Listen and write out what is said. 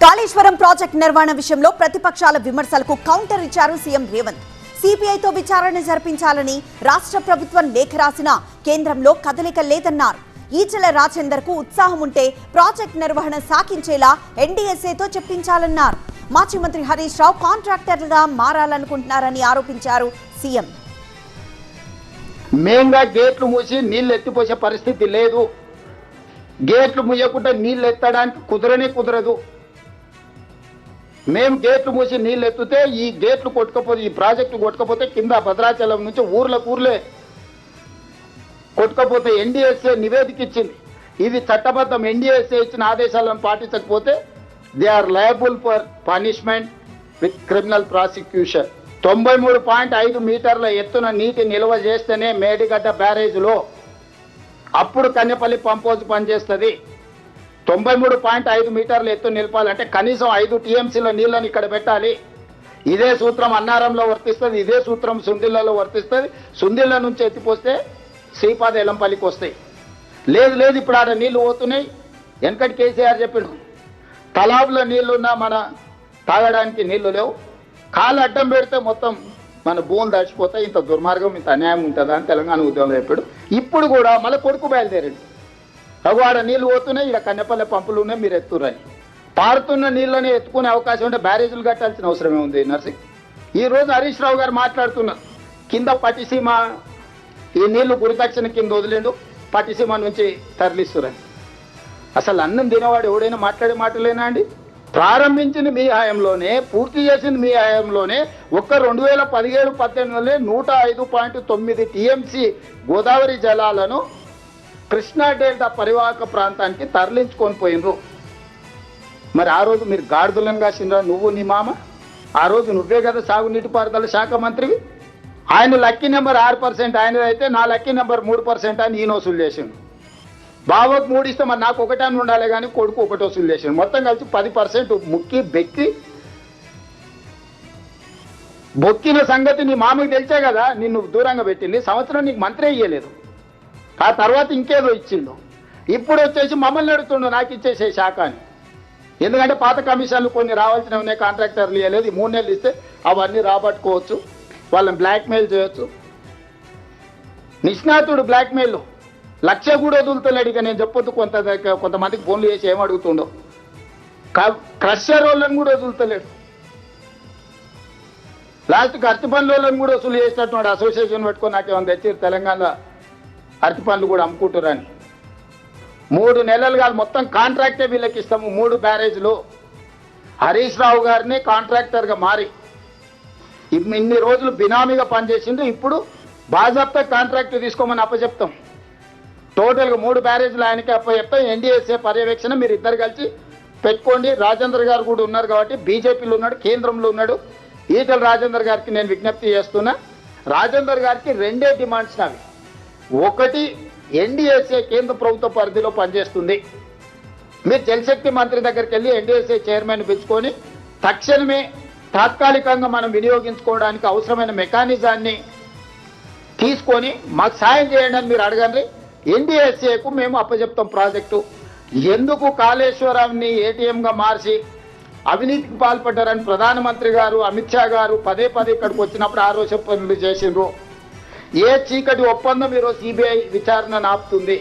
Kaleshwaram project నిర్వహణ విషయంలో ప్రతిపక్షాల విమర్శలకు కౌంటర్ ఇచ్చారు సీఎం రేవంత్. సిపిఐతో విచారణ జరిపించాలని రాష్ట్ర ప్రభుత్వం లేఖ రాసినా కేంద్రంలో కదలిక లేదన్నారు. ఈటెల రాజేందర్ కు ఉత్సాహం ఉంటే ప్రాజెక్ట్ నిర్వహణ సాగించేలా ఎన్డీఎస్ఏతో చెప్పించాలన్నారు. మాజీ మంత్రి హరీష్ రావు కాంట్రాక్టర్లుగా మారాలనుకుంటున్నారని ఆరోపించారు సీఎం. మేంగా గేట్లు మూసి నీళ్లు ఎత్తిపోసే పరిస్థితి లేదు. గేట్లు మూయకుండా నీళ్లు ఎత్తడానికి కుదరదు. మేము గేట్లు మూసి నీళ్లు ఎత్తితే ఈ గేట్లు కొట్టుకపోతే, ఈ ప్రాజెక్టు కొట్టుకపోతే కింద భద్రాచలం నుంచి ఊర్లే కొట్టుకపోతే ఎన్డీఎస్ఏ నివేదిక ఇచ్చింది. ఇది చట్టబద్ధం. ఎన్డీఎస్ఏ ఇచ్చిన ఆదేశాలను పాటించకపోతే they are liable for punishment with criminal prosecution. 93.5 మీటర్ల ఎత్తున నీటి నిల్వ చేస్తేనే మేడిగడ్డ బ్యారేజ్లో అప్పుడు కన్నెపల్లి పంప్ హౌస్ పనిచేస్తుంది. 93.5 మీటర్ల ఎత్తు నిలపాలంటే కనీసం 5 టీఎంసీల నీళ్ళని ఇక్కడ పెట్టాలి. ఇదే సూత్రం అన్నారంలో వర్తిస్తుంది, ఇదే సూత్రం సుందిళ్లలో వర్తిస్తుంది. సుందిళ్ల నుంచి ఎత్తిపోస్తే శ్రీపాద ఎలంపల్లికి వస్తాయి. లేదు ఇప్పుడు ఆడ నీళ్లు పోతున్నాయి. వెనకటి కేసీఆర్ చెప్పిండు, తలాబులో నీళ్లున్నా మన తాగడానికి నీళ్లు లేవు, కాలు అడ్డం పెడితే మొత్తం మన భూములు దాచిపోతాయి. ఇంత దుర్మార్గం, ఇంత అన్యాయం ఉంటుందా అని తెలంగాణ ఉద్యమంలో చెప్పాడు. ఇప్పుడు కూడా మళ్ళీ కొడుకు బయలుదేరాడు. ఆడ నీళ్లు పోతున్నాయి, ఇక్కడ కన్నెపల్లె పంపులు ఉన్నాయి, మీరు ఎత్తురని. పారుతున్న నీళ్ళని ఎత్తుకునే అవకాశం ఉంటే బ్యారేజీలు కట్టాల్సిన అవసరమే ఉంది నర్సింగ్. ఈ రోజు హరీష్ రావు గారు మాట్లాడుతున్నారు, కింద పట్టిసీమ ఈ నీళ్లు గురిదక్షిణ కింద వదిలేండు, పట్టిసీమ నుంచి తరలిస్తురని. అసలు అన్నం తినేవాడు ఎవడైనా మాట్లాడే మాటలేనా అండి? ప్రారంభించింది మీ హయాంలోనే, పూర్తి చేసింది మీ హయాంలోనే. ఒక్క 2017-18 105.9 టీఎంసీ గోదావరి జలాలను కృష్ణా డెల్టా పరివాహక ప్రాంతానికి తరలించుకొని పోయినరు. మరి ఆ రోజు మీరు గాడిదలను కాసిండ్రా, నువ్వు నీ మామ? ఆ రోజు నువ్వే కదా సాగునీటి పారుదల శాఖ మంత్రివి. ఆయన లక్కీ నెంబర్ 6% ఆయనది అయితే, నా లక్కీ నెంబర్ 3% అని ఈయన వసూలు చేసిండు. బావకు 3 ఇస్తే మరి నాకు 1 అని ఉండాలి, కానీ కొడుకు 1 వసూలు చేసిండు. మొత్తం కలిసి 10% ముక్కి బెక్కి బొక్కిన సంగతి నీ మామకి తెలిసే కదా నిన్ను దూరంగా పెట్టింది. సంవత్సరం నీకు మంత్రి ఇయ్యలేదు, ఆ తర్వాత ఇంకేదో ఇచ్చిండు. ఇప్పుడు వచ్చేసి మమ్మల్ని అడుగుతుండు నాకు ఇచ్చేసే శాఖ అని. ఎందుకంటే పాత కమిషన్లు కొన్ని రావాల్సినవి ఉన్నాయి, కాంట్రాక్టర్లు ఇవ్వలేదు. 3 నెలలు ఇస్తే అవన్నీ రాబట్టుకోవచ్చు, వాళ్ళని బ్లాక్మెయిల్ చేయొచ్చు. నిష్ణాతుడు బ్లాక్మెయిల్ 1,00,000 కూడా వదులుతలేడు. ఇక నేను చెప్పొద్దు, కొంతమందికి ఫోన్లు చేసి ఏమడుగుతుండో. క్రషర్ వాళ్ళని కూడా వదులుతలేడు. లాస్ట్కి అరటి పనుల వాళ్ళని కూడా వసూలు చేసినట్టున్నాడు. అసోసియేషన్ పెట్టుకొని నాకేమైనా తెచ్చి తెలంగాణలో అరటి పనులు కూడా అమ్ముకుంటారని. 3 నెలలు కాదు, మొత్తం కాంట్రాక్టే వీళ్ళకి ఇస్తాము. 3 బ్యారేజ్లు హరీష్ రావు గారిని కాంట్రాక్టర్గా మారి ఇన్ని రోజులు బినామీగా పనిచేసిండు. ఇప్పుడు బాజాప్తా కాంట్రాక్ట్ తీసుకోమని అప్పచెప్తాం. టోటల్గా 3 బ్యారేజ్లు ఆయనకి అప్పచెప్తాం. ఎన్డీఎస్ఏ పర్యవేక్షణ మీరు ఇద్దరు కలిసి పెట్టుకోండి. రాజేందర్ గారు కూడా ఉన్నారు కాబట్టి, బీజేపీలో ఉన్నాడు, కేంద్రంలో ఉన్నాడు. ఈటెల రాజేందర్ గారికి నేను విజ్ఞప్తి చేస్తున్నా, రాజేందర్ గారికి 2 డిమాండ్స్ నావి. ఒకటి, ఎన్డీఎస్ఏ కేంద్ర ప్రభుత్వ పరిధిలో పనిచేస్తుంది. మీరు జలశక్తి మంత్రి దగ్గరికి వెళ్ళి ఎన్డీఎస్ఏ చైర్మన్ పిలుచుకొని తక్షణమే తాత్కాలికంగా మనం వినియోగించుకోవడానికి అవసరమైన మెకానిజాన్ని తీసుకొని మాకు సాయం చేయండి అని మీరు అడగండి. ఎన్డీఎస్ఏకు మేము అప్పచెప్తాం ప్రాజెక్టు. ఎందుకు కాళేశ్వరాన్ని ఏటీఎంగా మార్చి అవినీతికి పాల్పడ్డారని ప్రధానమంత్రి గారు, అమిత్ షా గారు పదే ఇక్కడికి వచ్చినప్పుడు ఆరోపణలు చేసిండ్రు. ఏ చీకటి ఒప్పందం ఈరోజు సిబిఐ విచారణ ఆపుతుంది?